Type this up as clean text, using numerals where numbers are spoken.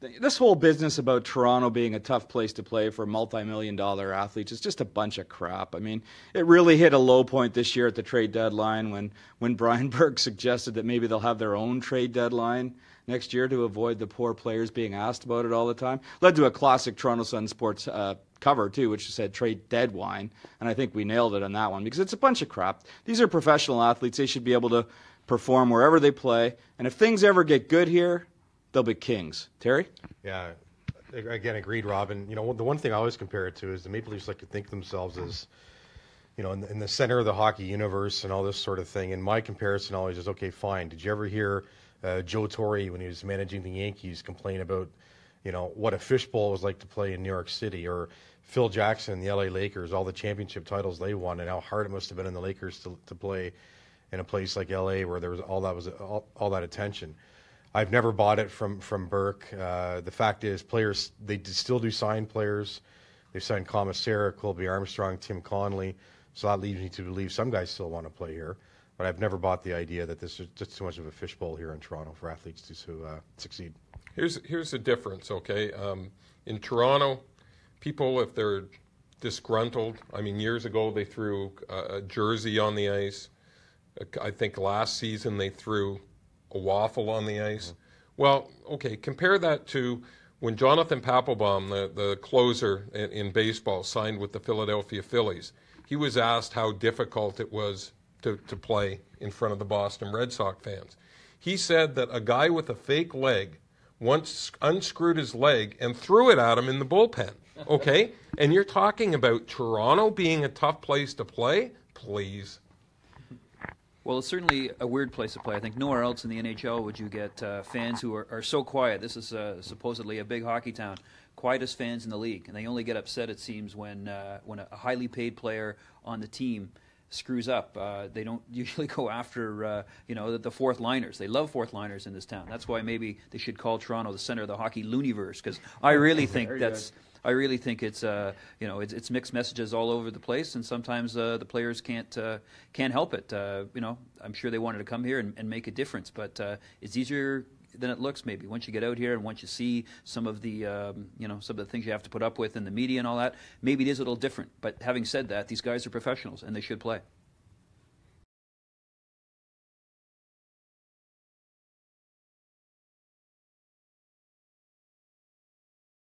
This whole business about Toronto being a tough place to play for multi-million-dollar athletes is just a bunch of crap. I mean, it really hit a low point this year at the trade deadline when Brian Burke suggested that maybe they'll have their own trade deadline next year to avoid the poor players being asked about it all the time. Led to a classic Toronto Sun Sports cover, too, which said trade dead wine, and I think we nailed it on that one because it's a bunch of crap. These are professional athletes. They should be able to perform wherever they play, and if things ever get good here, they'll be kings. Terry? Yeah, again, agreed, Robin. You know, the one thing I always compare it to is the Maple Leafs like to think of themselves as, you know, in the center of the hockey universe and all this sort of thing. And my comparison always is, okay, fine. Did you ever hear Joe Torre, when he was managing the Yankees, complain about, you know, what a fishbowl was like to play in New York City? Or Phil Jackson, the LA Lakers, all the championship titles they won, and how hard it must have been in the Lakers to play in a place like LA where there was all that attention. I've never bought it from Burke. The fact is, players, they still do sign players. They've signed Commissar, Colby Armstrong, Tim Connolly. So that leads me to believe some guys still want to play here. But I've never bought the idea that this is just too much of a fishbowl here in Toronto for athletes to succeed. Here's the difference, okay? In Toronto, people, if they're disgruntled, I mean, years ago they threw a jersey on the ice. I think last season they threw a waffle on the ice. Mm-hmm. Well, okay, compare that to when Jonathan Papelbon, the closer in baseball, signed with the Philadelphia Phillies. He was asked how difficult it was to play in front of the Boston Red Sox fans. He said that a guy with a fake leg once unscrewed his leg and threw it at him in the bullpen, okay? And you're talking about Toronto being a tough place to play? Please. Well, it's certainly a weird place to play. I think nowhere else in the NHL would you get fans who are so quiet. This is supposedly a big hockey town, quietest fans in the league, and they only get upset, it seems, when a highly paid player on the team screws up. They don't usually go after the fourth liners. They love fourth liners in this town. That's why maybe they should call Toronto the center of the hockey looney-verse, because I really think it's it's mixed messages all over the place, and sometimes the players can't help it. I'm sure they wanted to come here and make a difference, but it's easier than it looks. Maybe once you get out here and once you see some of the some of the things you have to put up with in the media and all that, maybe it is a little different. But having said that, these guys are professionals and they should play.